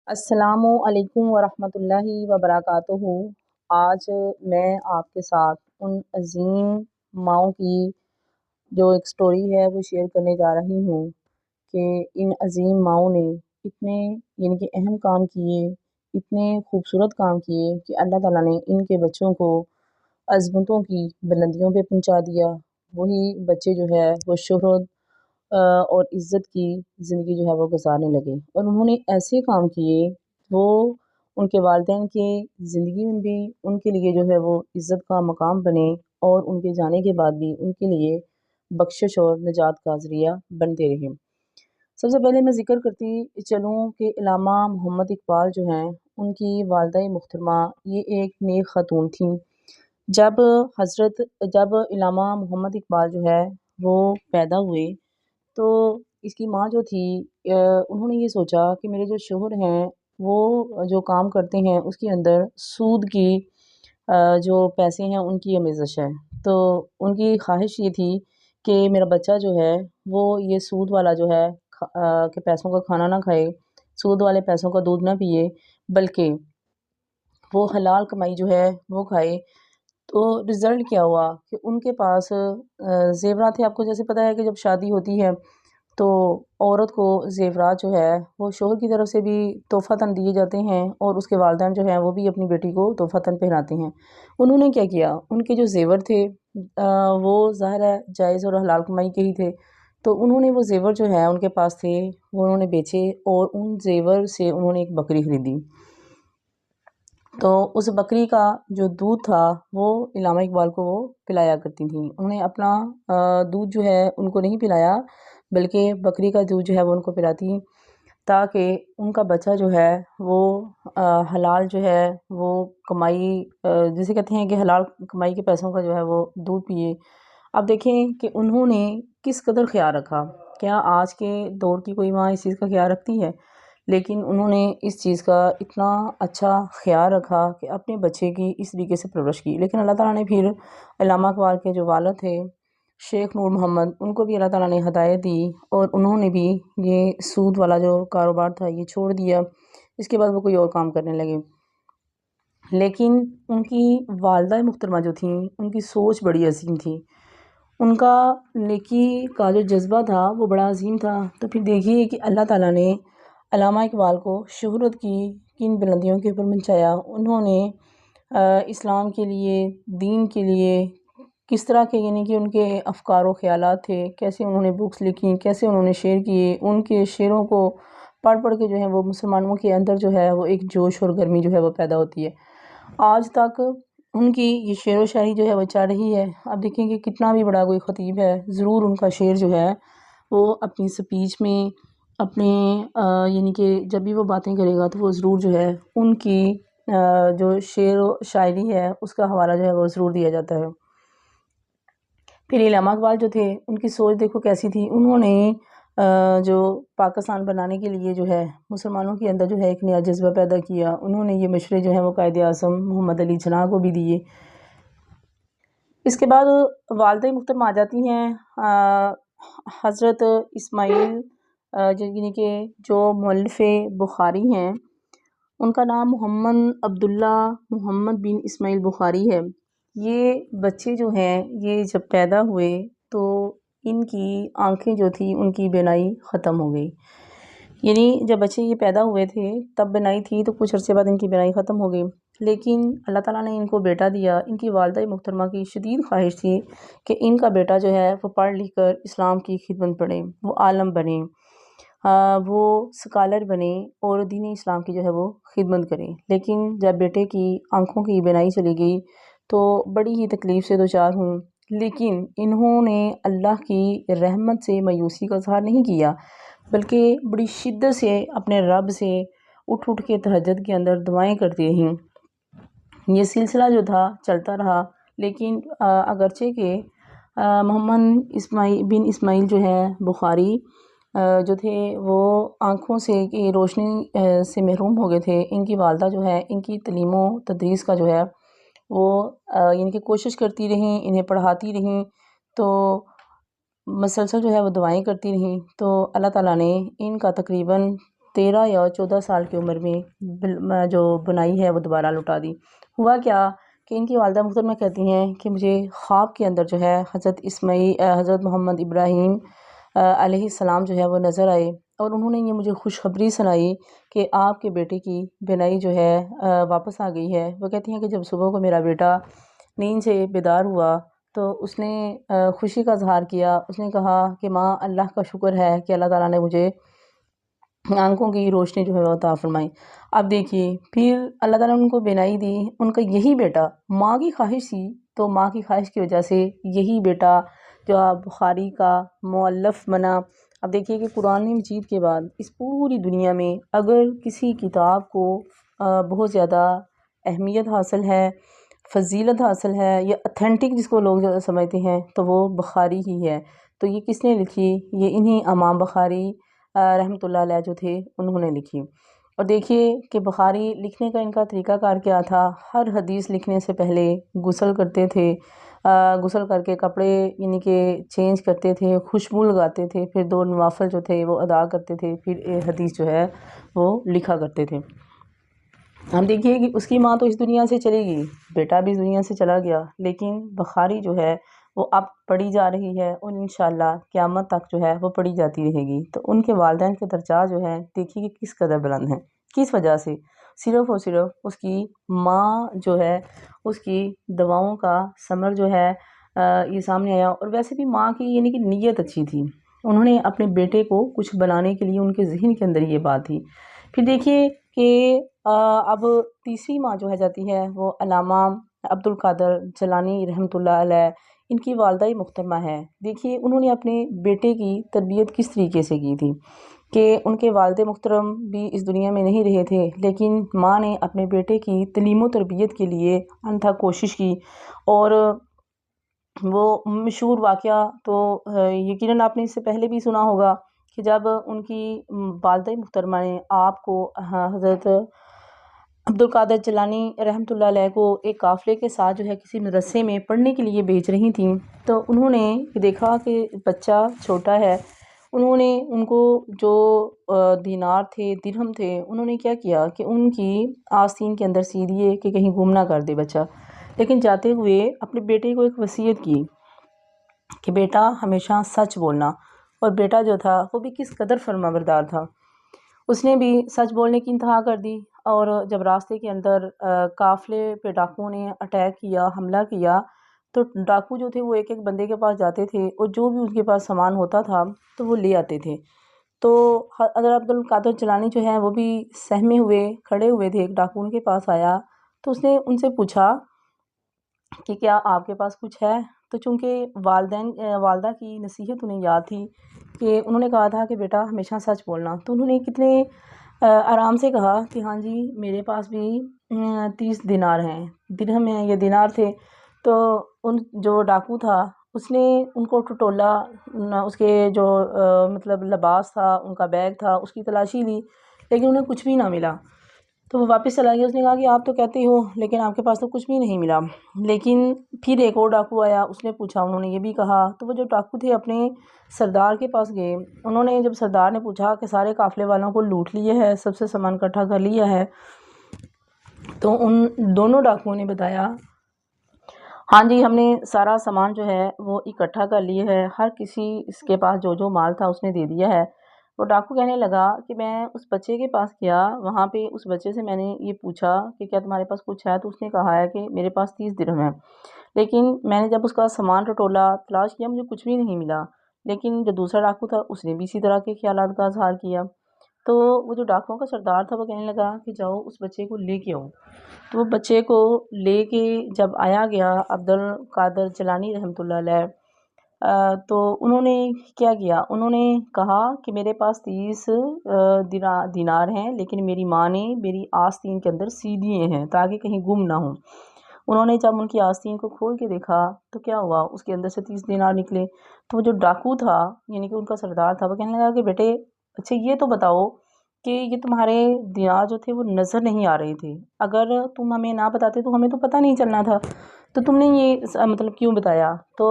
السلام علیکم ورحمۃ اللہ وبرکاتہ۔ آج میں آپ کے ساتھ ان عظیم ماؤں کی جو ایک سٹوری ہے وہ شیئر کرنے جا رہی ہوں کہ ان عظیم ماؤں نے اتنے کہ اہم کام کیے، اتنے خوبصورت کام کیے کہ اللہ تعالیٰ نے ان کے بچوں کو عظمتوں کی بلندیوں پہ پہنچا دیا۔ وہی بچے جو ہے وہ شہرت اور عزت کی زندگی جو ہے وہ گزارنے لگے، اور انہوں نے ایسے کام کیے وہ ان کے والدین کی زندگی میں بھی ان کے لیے جو ہے وہ عزت کا مقام بنے، اور ان کے جانے کے بعد بھی ان کے لیے بخشش اور نجات کا ذریعہ بنتے رہے۔ سب سے پہلے میں ذکر کرتی چلوں کہ علامہ محمد اقبال جو ہیں، ان کی والدہ محترمہ یہ ایک نیک خاتون تھیں۔ جب علامہ محمد اقبال جو ہے وہ پیدا ہوئے تو اس کی ماں جو تھی انہوں نے یہ سوچا کہ میرے جو شوہر ہیں وہ جو کام کرتے ہیں اس کے اندر سود کی جو پیسے ہیں ان کی آمیزش ہے، تو ان کی خواہش یہ تھی کہ میرا بچہ جو ہے وہ یہ سود والا جو ہے کہ پیسوں کا کھانا نہ کھائے، سود والے پیسوں کا دودھ نہ پیے، بلکہ وہ حلال کمائی جو ہے وہ کھائے۔ تو رزلٹ کیا ہوا کہ ان کے پاس زیورات تھے۔ آپ کو جیسے پتہ ہے کہ جب شادی ہوتی ہے تو عورت کو زیورات جو ہے وہ شوہر کی طرف سے بھی تحفتاً دیے جاتے ہیں، اور اس کے والدین جو ہیں وہ بھی اپنی بیٹی کو تحفتاً پہناتے ہیں۔ انہوں نے کیا کیا، ان کے جو زیور تھے وہ ظاہر ہے جائز اور حلال کمائی کے ہی تھے، تو انہوں نے وہ زیور جو ہے ان کے پاس تھے وہ انہوں نے بیچے، اور ان زیور سے انہوں نے ایک بکری خریدی۔ تو اس بکری کا جو دودھ تھا وہ علامہ اقبال کو وہ پلایا کرتی تھیں۔ انہوں نے اپنا دودھ جو ہے ان کو نہیں پلایا، بلکہ بکری کا دودھ جو ہے وہ ان کو پلاتی، تاکہ ان کا بچہ جو ہے وہ حلال جو ہے وہ کمائی، جسے کہتے ہیں کہ حلال کمائی کے پیسوں کا جو ہے وہ دودھ پیے۔ اب دیکھیں کہ انہوں نے کس قدر خیال رکھا۔ کیا آج کے دور کی کوئی ماں اس چیز کا خیال رکھتی ہے؟ لیکن انہوں نے اس چیز کا اتنا اچھا خیال رکھا کہ اپنے بچے کی اس طریقے سے پرورش کی۔ لیکن اللہ تعالیٰ نے پھر علامہ اقبال کے جو والد تھے شیخ نور محمد، ان کو بھی اللہ تعالیٰ نے ہدایت دی، اور انہوں نے بھی یہ سود والا جو کاروبار تھا یہ چھوڑ دیا۔ اس کے بعد وہ کوئی اور کام کرنے لگے۔ لیکن ان کی والدہ محترمہ جو تھیں ان کی سوچ بڑی عظیم تھی، ان کا نیکی کا جو جذبہ تھا وہ بڑا عظیم تھا۔ تو پھر دیکھیے کہ اللہ تعالیٰ نے علامہ اقبال کو شہرت کی کن بلندیوں کے اوپر پہنچایا۔ انہوں نے اسلام کے لیے، دین کے لیے کس طرح کے کہ ان کے افکار و خیالات تھے، کیسے انہوں نے بکس لکھی، کیسے انہوں نے شعر کیے، ان کے شعروں کو پڑھ پڑھ کے جو ہے وہ مسلمانوں کے اندر جو ہے وہ ایک جوش اور گرمی جو ہے وہ پیدا ہوتی ہے۔ آج تک ان کی یہ شعر و شاعری جو ہے وہ چل رہی ہے۔ اب دیکھیں کہ کتنا بھی بڑا کوئی خطیب ہے، ضرور ان کا شعر جو ہے وہ اپنی سپیچ میں اپنے کہ جب بھی وہ باتیں کرے گا تو وہ ضرور جو ہے ان کی جو شعر و شاعری ہے اس کا حوالہ جو ہے وہ ضرور دیا جاتا ہے۔ پھر علامہ اقبال جو تھے ان کی سوچ دیکھو کیسی تھی۔ انہوں نے جو پاکستان بنانے کے لیے جو ہے مسلمانوں کے اندر جو ہے ایک نیا جذبہ پیدا کیا۔ انہوں نے یہ مشورے جو ہیں وہ قائد اعظم محمد علی جناح کو بھی دیے۔ اس کے بعد والدہ محترمہ آ جاتی ہیں حضرت اسماعیل کہ جو مؤلف بخاری ہیں، ان کا نام محمد عبداللہ محمد بن اسماعیل بخاری ہے۔ یہ بچے جو ہیں یہ جب پیدا ہوئے تو ان کی آنکھیں جو تھی ان کی بینائی ختم ہو گئی، جب بچے یہ پیدا ہوئے تھے تب بینائی تھی، تو کچھ عرصے بعد ان کی بینائی ختم ہو گئی۔ لیکن اللہ تعالیٰ نے ان کو بیٹا دیا۔ ان کی والدہ محترمہ کی شدید خواہش تھی کہ ان کا بیٹا جو ہے وہ پڑھ لکھ کر اسلام کی خدمت پڑھے، وہ عالم بنے، وہ سکالر بنے اور دین اسلام کی جو ہے وہ خدمت کرے۔ لیکن جب بیٹے کی آنکھوں کی بینائی چلی گئی تو بڑی ہی تکلیف سے دوچار ہوں، لیکن انہوں نے اللہ کی رحمت سے مایوسی کا اظہار نہیں کیا، بلکہ بڑی شدت سے اپنے رب سے اٹھ اٹھ کے تہجد کے اندر دعائیں کرتی رہیں۔ یہ سلسلہ جو تھا چلتا رہا، لیکن اگرچہ کہ محمد بن اسماعیل جو ہے بخاری جو تھے وہ آنکھوں سے کی روشنی سے محروم ہو گئے تھے، ان کی والدہ جو ہے ان کی تعلیم و تدریس کا جو ہے وہ کہ کوشش کرتی رہیں، انہیں پڑھاتی رہیں، تو مسلسل جو ہے وہ دعائیں کرتی رہیں۔ تو اللہ تعالیٰ نے ان کا تقریباً 13 یا 14 سال کی عمر میں جو بنائی ہے وہ دوبارہ لوٹا دی۔ ہوا کیا کہ ان کی والدہ محترمہ کہتی ہیں کہ مجھے خواب کے اندر جو ہے حضرت محمد ابراہیم علیہ السلام جو ہے وہ نظر آئے، اور انہوں نے یہ مجھے خوشخبری سنائی کہ آپ کے بیٹے کی بینائی جو ہے واپس آ گئی ہے۔ وہ کہتی ہیں کہ جب صبح کو میرا بیٹا نیند سے بیدار ہوا تو اس نے خوشی کا اظہار کیا۔ اس نے کہا کہ ماں، اللہ کا شکر ہے کہ اللہ تعالیٰ نے مجھے آنکھوں کی روشنی جو ہے وہ عطا فرمائی۔ اب دیکھیے، پھر اللہ تعالیٰ نے ان کو بینائی دی، ان کا یہی بیٹا، ماں کی خواہش تھی تو ماں کی خواہش کی وجہ سے یہی بیٹا جو بخاری کا مؤلف بنا۔ اب دیکھیے کہ قرآن مجید کے بعد اس پوری دنیا میں اگر کسی کتاب کو بہت زیادہ اہمیت حاصل ہے، فضیلت حاصل ہے، یا اتھینٹک جس کو لوگ سمجھتے ہیں، تو وہ بخاری ہی ہے۔ تو یہ کس نے لکھی؟ یہ انہی امام بخاری رحمۃ اللہ علیہ جو تھے انہوں نے لکھی۔ اور دیکھیے کہ بخاری لکھنے کا ان کا طریقہ کار کیا تھا۔ ہر حدیث لکھنے سے پہلے غسل کرتے تھے، غسل کر کے کپڑے یعنی کہ چینج کرتے تھے، خوشبو لگاتے تھے، پھر 2 نوافل جو تھے وہ ادا کرتے تھے، پھر حدیث جو ہے وہ لکھا کرتے تھے۔ ہم دیکھیے کہ اس کی ماں تو اس دنیا سے چلی گئی، بیٹا بھی اس دنیا سے چلا گیا، لیکن بخاری جو ہے وہ اب پڑھی جا رہی ہے، اور انشاءاللہ قیامت تک جو ہے وہ پڑھی جاتی رہے گی۔ تو ان کے والدین کے درجات جو ہے دیکھیے کہ کس قدر بلند ہیں، کس وجہ سے؟ صرف اور صرف اس کی ماں جو ہے، اس کی دعاؤں کا ثمر جو ہے یہ سامنے آیا۔ اور ویسے بھی ماں کی یعنی کہ نیت اچھی تھی، انہوں نے اپنے بیٹے کو کچھ بنانے کے لیے ان کے ذہن کے اندر یہ بات تھی۔ پھر دیکھیے کہ اب تیسری ماں جو ہے جاتی ہے وہ علامہ عبد القادر جیلانی رحمۃ اللہ علیہ، ان کی والدہ محترمہ ہے۔ دیکھیے انہوں نے اپنے بیٹے کی تربیت کس طریقے سے کی تھی کہ ان کے والد محترم بھی اس دنیا میں نہیں رہے تھے، لیکن ماں نے اپنے بیٹے کی تعلیم و تربیت کے لیے انتھک کوشش کی۔ اور وہ مشہور واقعہ تو یقیناً آپ نے اس سے پہلے بھی سنا ہوگا کہ جب ان کی والدہ محترمہ نے آپ کو حضرت عبد القادر جیلانی رحمۃ اللہ علیہ کو ایک قافلے کے ساتھ جو ہے کسی مدرسے میں پڑھنے کے لیے بھیج رہی تھیں، تو انہوں نے دیکھا کہ بچہ چھوٹا ہے۔ انہوں نے ان کو جو دینار تھے، درہم تھے، انہوں نے کیا کیا کہ ان کی آستین کے اندر سی دیے کہ کہیں گم نہ کر دے بچہ۔ لیکن جاتے ہوئے اپنے بیٹے کو ایک وصیت کی کہ بیٹا ہمیشہ سچ بولنا۔ اور بیٹا جو تھا وہ بھی کس قدر فرمانبردار تھا، اس نے بھی سچ بولنے کی انتہا کر دی۔ اور جب راستے کے اندر قافلے پہ ڈاکوؤں نے اٹیک کیا، حملہ کیا، تو ڈاکو جو تھے وہ ایک ایک بندے کے پاس جاتے تھے، اور جو بھی ان کے پاس سامان ہوتا تھا تو وہ لے آتے تھے۔ تو حضرت عبد القادر جیلانی جو ہیں وہ بھی سہمے ہوئے کھڑے ہوئے تھے، ایک ڈاکو ان کے پاس آیا تو اس نے ان سے پوچھا کہ کیا آپ کے پاس کچھ ہے؟ تو چونکہ والدہ کی نصیحت انہیں یاد تھی کہ انہوں نے کہا تھا کہ بیٹا ہمیشہ سچ بولنا، تو انہوں نے کتنے آرام سے کہا کہ ہاں جی میرے پاس بھی 30 دینار ہیں، درہم ہیں، یہ دینار تھے۔ تو ان جو ڈاکو تھا اس نے ان کو ٹٹولا، اس کے جو مطلب لباس تھا، ان کا بیگ تھا، اس کی تلاشی لی، لیکن انہیں کچھ بھی نہ ملا۔ تو وہ واپس چلا گیا۔ اس نے کہا کہ آپ تو کہتے ہو لیکن آپ کے پاس تو کچھ بھی نہیں ملا۔ لیکن پھر ایک اور ڈاکو آیا، اس نے پوچھا، انہوں نے یہ بھی کہا۔ تو وہ جو ڈاکو تھے اپنے سردار کے پاس گئے، انہوں نے جب سردار نے پوچھا کہ سارے قافلے والوں کو لوٹ لیا ہے، سب سے سامان اکٹھا کر لیا ہے، تو ان دونوں ڈاکوؤں نے بتایا ہاں جی ہم نے سارا سامان جو ہے وہ اکٹھا کر لیا ہے، ہر کسی اس کے پاس جو جو مال تھا اس نے دے دیا ہے۔ وہ ڈاکو کہنے لگا کہ میں اس بچے کے پاس گیا، وہاں پہ اس بچے سے میں نے یہ پوچھا کہ کیا تمہارے پاس کچھ ہے؟ تو اس نے کہا ہے کہ میرے پاس 30 درہم ہے، لیکن میں نے جب اس کا سامان ٹٹولا، تلاش کیا، مجھے کچھ بھی نہیں ملا۔ لیکن جو دوسرا ڈاکو تھا اس نے بھی اسی طرح کے خیالات کا اظہار کیا۔ تو وہ جو ڈاکوؤں کا سردار تھا وہ کہنے لگا کہ جاؤ اس بچے کو لے کے آؤ۔ تو وہ بچے کو لے کے جب آیا گیا عبد القادر جیلانی رحمۃ اللہ علیہ، تو انہوں نے کیا کیا، انہوں نے کہا کہ میرے پاس 30 دینار ہیں، لیکن میری ماں نے میری آستین کے اندر سی دیے ہیں تاکہ کہیں گم نہ ہوں۔ انہوں نے جب ان کی آستین کو کھول کے دیکھا تو کیا ہوا، اس کے اندر سے 30 دینار نکلے۔ تو وہ جو ڈاکو تھا یعنی کہ ان کا سردار تھا وہ کہنے لگا کہ بیٹے اچھا یہ تو بتاؤ کہ یہ تمہارے دینار جو تھے وہ نظر نہیں آ رہے تھے، اگر تم ہمیں نہ بتاتے تو ہمیں تو پتہ نہیں چلنا تھا، تو تم نے یہ مطلب کیوں بتایا؟ تو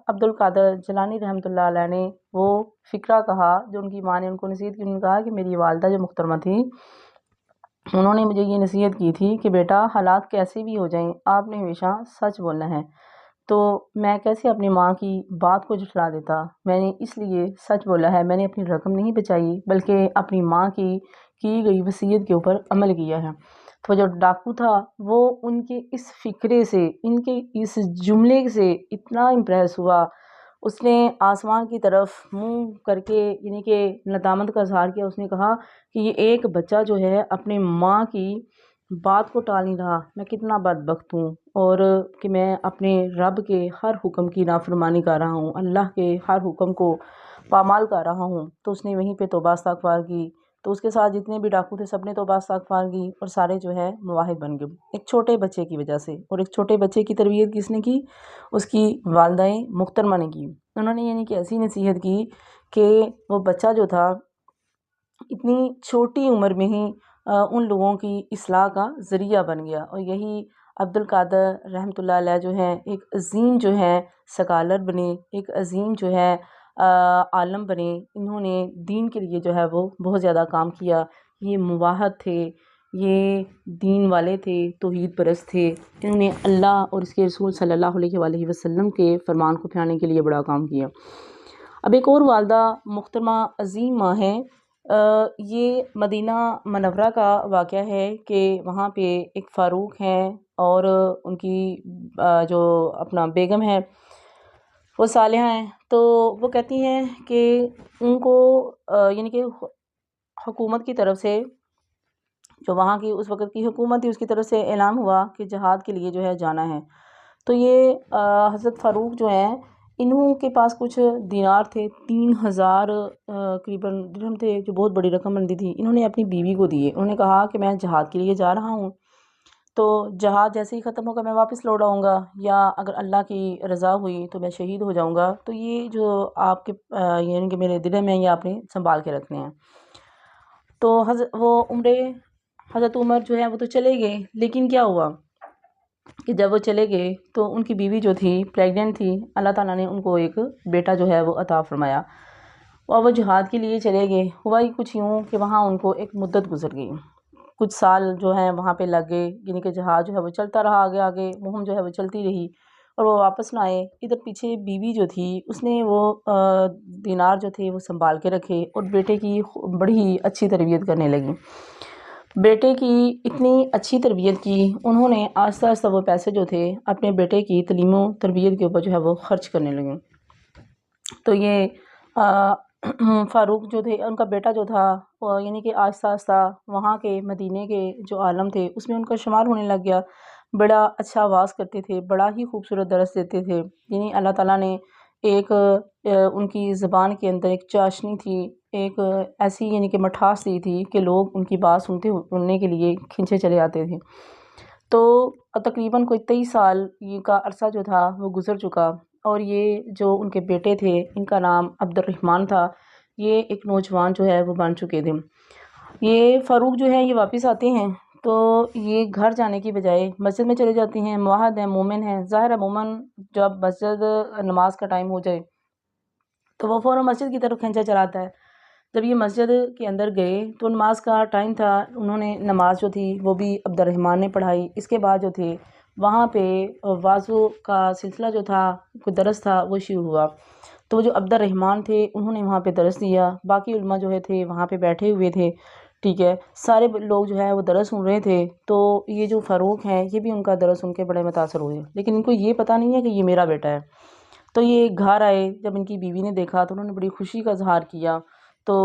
عبد القادر جیلانی رحمۃ اللہ علیہ نے وہ فقرہ کہا جو ان کی ماں نے ان کو نصیحت کی. انہوں نے کہا کہ میری والدہ جو محترمہ تھی، انہوں نے مجھے یہ نصیحت کی تھی کہ بیٹا حالات کیسے بھی ہو جائیں آپ نے ہمیشہ سچ بولنا ہے. تو میں کیسے اپنی ماں کی بات کو جھٹلا دیتا، میں نے اس لیے سچ بولا ہے، میں نے اپنی رقم نہیں بچائی بلکہ اپنی ماں کی گئی وصیت کے اوپر عمل کیا ہے. تو جو ڈاکو تھا وہ ان کے اس فقرے سے، ان کے اس جملے سے اتنا امپریس ہوا، اس نے آسمان کی طرف منہ کر کے یعنی کہ ندامت کا اظہار کیا. اس نے کہا کہ یہ ایک بچہ جو ہے اپنے ماں کی بات کو ٹال نہیں رہا، میں کتنا بدبخت ہوں، اور کہ میں اپنے رب کے ہر حکم کی نافرمانی کر رہا ہوں، اللہ کے ہر حکم کو پامال کر رہا ہوں. تو اس نے وہیں پہ توبہ استغفار کی. تو اس کے ساتھ جتنے بھی ڈاکو تھے سب نے توبہ استغفار کی اور سارے جو ہے موحد بن گئے ایک چھوٹے بچے کی وجہ سے. اور ایک چھوٹے بچے کی تربیت کس نے کی؟ اس کی والدہ محترمہ نے کی. انہوں نے یعنی کہ ایسی نصیحت کی کہ وہ بچہ جو تھا اتنی چھوٹی عمر میں ہی ان لوگوں کی اصلاح کا ذریعہ بن گیا. اور یہی عبد القادر رحمۃ اللہ علیہ جو ہے ایک عظیم جو ہے سکالر بنے، ایک عظیم جو ہے عالم بنے. انہوں نے دین کے لیے جو ہے وہ بہت زیادہ کام کیا. یہ موحد تھے، یہ دین والے تھے، توحید پرست تھے. انہوں نے اللہ اور اس کے رسول صلی اللہ علیہ وآلہ وسلم کے فرمان کو پھیلانے کے لیے بڑا کام کیا. اب ایک اور والدہ محترمہ عظیم ماں ہے. یہ مدینہ منورہ کا واقعہ ہے کہ وہاں پہ ایک فاروق ہیں اور ان کی جو اپنا بیگم ہے وہ صالحہ ہیں. تو وہ کہتی ہیں کہ ان کو یعنی کہ حکومت کی طرف سے، جو وہاں کی اس وقت کی حکومت تھی، اس کی طرف سے اعلان ہوا کہ جہاد کے لیے جو ہے جانا ہے. تو یہ حضرت فاروق جو ہیں انہوں کے پاس کچھ دینار تھے، 3000 قریباً درہم تھے، جو بہت بڑی رقم بنتی تھی. انہوں نے اپنی بیوی کو دیے. انہوں نے کہا کہ میں جہاد کے لیے جا رہا ہوں، تو جہاد جیسے ہی ختم ہوگا میں واپس لوٹ آؤں گا، یا اگر اللہ کی رضا ہوئی تو میں شہید ہو جاؤں گا. تو یہ جو آپ کے یعنی کہ میرے درہم ہیں یہ آپ نے سنبھال کے رکھنے ہیں. تو حضرت عمر جو ہے وہ تو چلے گئے، لیکن کیا ہوا کہ جب وہ چلے گئے تو ان کی بیوی جو تھی پریگننٹ تھی. اللہ تعالیٰ نے ان کو ایک بیٹا جو ہے وہ عطا فرمایا اور وہ جہاد کے لیے چلے گئے. ہوا ہی کچھ یوں کہ وہاں ان کو ایک مدت گزر گئی، کچھ سال جو ہیں وہاں پہ لگ گئے، یعنی کہ جہاد جو ہے وہ چلتا رہا، آگے آگے مہم جو ہے وہ چلتی رہی اور وہ واپس نہ آئے. ادھر پیچھے بیوی جو تھی اس نے وہ دینار جو تھے وہ سنبھال کے رکھے اور بیٹے کی بڑی ہی اچھی تربیت کرنے لگی. بیٹے کی اتنی اچھی تربیت کی، انہوں نے آہستہ آہستہ وہ پیسے جو تھے اپنے بیٹے کی تعلیم و تربیت کے اوپر جو ہے وہ خرچ کرنے لگے. تو یہ فاروق جو تھے ان کا بیٹا جو تھا یعنی کہ آہستہ آہستہ وہاں کے مدینے کے جو عالم تھے اس میں ان کا شمار ہونے لگ گیا. بڑا اچھا آواز کرتے تھے، بڑا ہی خوبصورت درس دیتے تھے. یعنی اللہ تعالیٰ نے ایک ان کی زبان کے اندر ایک چاشنی تھی، ایک ایسی یعنی کہ مٹھاس دی تھی کہ لوگ ان کی بات سننے کے لیے کھنچے چلے آتے تھے. تو تقریباً کوئی 23 سال یہ کا عرصہ جو تھا وہ گزر چکا، اور یہ جو ان کے بیٹے تھے ان کا نام عبد الرحمن تھا، یہ ایک نوجوان جو ہے وہ بن چکے تھے. یہ فاروق جو ہے یہ واپس آتے ہیں تو یہ گھر جانے کی بجائے مسجد میں چلے جاتے ہیں. موحد ہیں، مومن ہیں. ظاہر ہے مومن جب مسجد نماز کا ٹائم ہو جائے تو وہ فوراً مسجد کی طرف کھینچا چلاتا ہے. جب یہ مسجد کے اندر گئے تو نماز کا ٹائم تھا، انہوں نے نماز جو تھی وہ بھی عبد الرحمن نے پڑھائی. اس کے بعد جو تھے وہاں پہ وضو کا سلسلہ جو تھا، کوئی درس تھا، وہ شروع ہوا. تو جو عبد الرحمن تھے انہوں نے وہاں پہ درس دیا، باقی علماء جو ہے تھے وہاں پہ بیٹھے ہوئے تھے. ٹھیک ہے، سارے لوگ جو ہے وہ درس سن رہے تھے. تو یہ جو فاروق ہیں یہ بھی ان کا درس سن کے بڑے متاثر ہوئے، لیکن ان کو یہ پتہ نہیں ہے کہ یہ میرا بیٹا ہے. تو یہ گھر آئے، جب ان کی بیوی نے دیکھا تو انہوں نے بڑی خوشی کا اظہار کیا. تو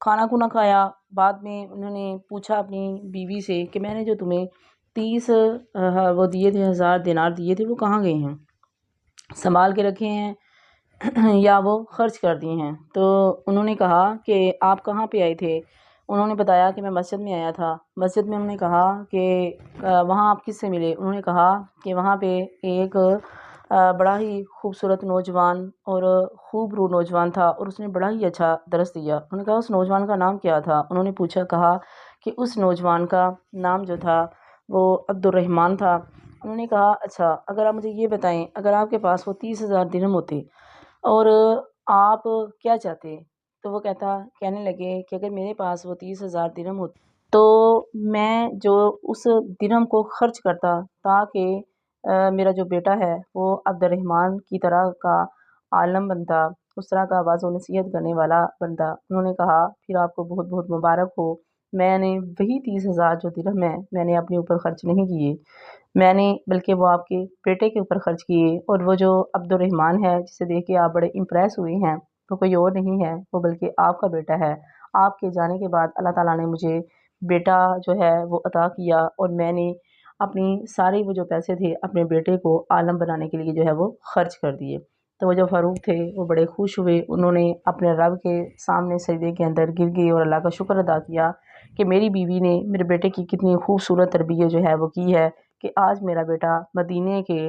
کھانا کھونا کھایا. بعد میں انہوں نے پوچھا اپنی بیوی سے کہ میں نے جو تمہیں 30 وہ دیے تھے، 1000 دینار دیے تھے، وہ کہاں گئے ہیں؟ سنبھال کے رکھے ہیں یا وہ خرچ کر دیے ہیں؟ تو انہوں نے کہا کہ آپ کہاں پہ آئے تھے؟ انہوں نے بتایا کہ میں مسجد میں آیا تھا. مسجد میں انہوں نے کہا کہ وہاں آپ کس سے ملے؟ انہوں نے کہا کہ وہاں پہ ایک بڑا ہی خوبصورت نوجوان اور خوب رو نوجوان تھا، اور اس نے بڑا ہی اچھا درس دیا۔ انہوں نے کہا اس نوجوان کا نام کیا تھا؟ انہوں نے کہا کہ اس نوجوان کا نام جو تھا وہ عبد الرحمن تھا۔ انہوں نے کہا اچھا، اگر آپ مجھے یہ بتائیں، اگر آپ کے پاس وہ 30,000 درہم ہوتے اور آپ کیا چاہتے؟ تو وہ کہنے لگے کہ اگر میرے پاس وہ 30,000 درہم ہوتے تو میں جو اس درہم کو خرچ کرتا تاکہ میرا جو بیٹا ہے وہ عبد الرحمن کی طرح کا عالم بنتا، اس طرح کا آواز و نصیحت کرنے والا بنتا۔ انہوں نے کہا پھر آپ کو بہت بہت مبارک ہو، میں نے وہی 30,000 جو درہم ہے میں نے اپنے اوپر خرچ نہیں کیے، میں نے بلکہ وہ آپ کے بیٹے کے اوپر خرچ کیے، اور وہ جو عبد الرحمن ہے جسے دیکھ کے آپ بڑے امپریس ہوئے ہیں، وہ کوئی اور نہیں ہے، وہ بلکہ آپ کا بیٹا ہے۔ آپ کے جانے کے بعد اللہ تعالیٰ نے مجھے بیٹا جو ہے وہ عطا کیا، اور میں نے اپنی سارے وہ جو پیسے تھے اپنے بیٹے کو عالم بنانے کے لیے جو ہے وہ خرچ کر دیے۔ تو وہ جو فاروق تھے وہ بڑے خوش ہوئے، انہوں نے اپنے رب کے سامنے سجدے کے اندر گر گئے اور اللہ کا شکر ادا کیا کہ میری بیوی نے میرے بیٹے کی کتنی خوبصورت تربیت جو ہے وہ کی ہے کہ آج میرا بیٹا مدینے کے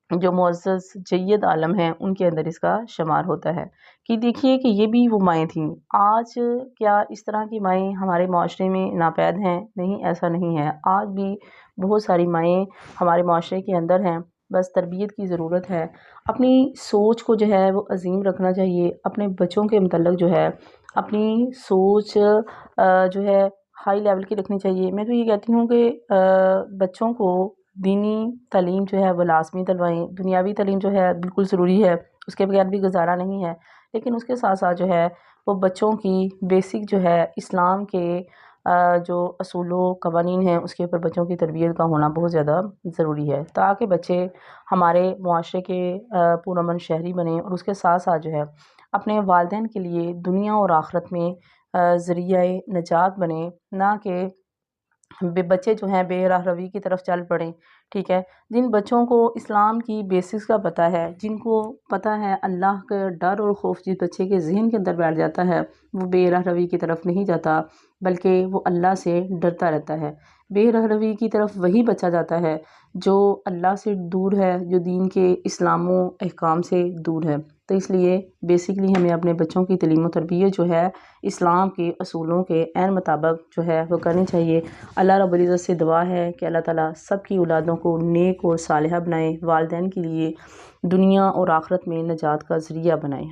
جو معزز جید عالم ہیں ان کے اندر اس کا شمار ہوتا ہے۔ کہ دیکھیے کہ یہ بھی وہ مائیں تھیں۔ آج کیا اس طرح کی مائیں ہمارے معاشرے میں ناپید ہیں؟ نہیں، ایسا نہیں ہے۔ آج بھی بہت ساری مائیں ہمارے معاشرے کے اندر ہیں، بس تربیت کی ضرورت ہے۔ اپنی سوچ کو جو ہے وہ عظیم رکھنا چاہیے، اپنے بچوں کے متعلق جو ہے اپنی سوچ جو ہے ہائی لیول کی رکھنی چاہیے۔ میں تو یہ کہتی ہوں کہ بچوں کو دینی تعلیم جو ہے وہ لازمی دلوائیں، دنیاوی تعلیم جو ہے بالکل ضروری ہے، اس کے بغیر بھی گزارا نہیں ہے، لیکن اس کے ساتھ ساتھ جو ہے وہ بچوں کی بیسک جو ہے اسلام کے جو اصول و قوانین ہیں اس کے اوپر بچوں کی تربیت کا ہونا بہت زیادہ ضروری ہے، تاکہ بچے ہمارے معاشرے کے پرامن شہری بنیں، اور اس کے ساتھ ساتھ جو ہے اپنے والدین کے لیے دنیا اور آخرت میں ذریعہ نجات بنے، نہ کہ بچے جو ہیں بے راہ روی کی طرف چل پڑیں۔ ٹھیک ہے، جن بچوں کو اسلام کی بیسکس کا پتہ ہے، جن کو پتہ ہے اللہ کا ڈر اور خوف جس بچے کے ذہن کے اندر بیٹھ جاتا ہے وہ بے راہ روی کی طرف نہیں جاتا، بلکہ وہ اللہ سے ڈرتا رہتا ہے۔ بے راہ روی کی طرف وہی بچہ جاتا ہے جو اللہ سے دور ہے، جو دین کے اسلام و احکام سے دور ہے۔ تو اس لیے بیسکلی ہمیں اپنے بچوں کی تعلیم و تربیت جو ہے اسلام کے اصولوں کے عین مطابق جو ہے وہ کرنی چاہیے۔ اللہ رب العزت سے دعا ہے کہ اللہ تعالیٰ سب کی اولادوں کو نیک اور صالحہ بنائے، والدین کے لیے دنیا اور آخرت میں نجات کا ذریعہ بنائے۔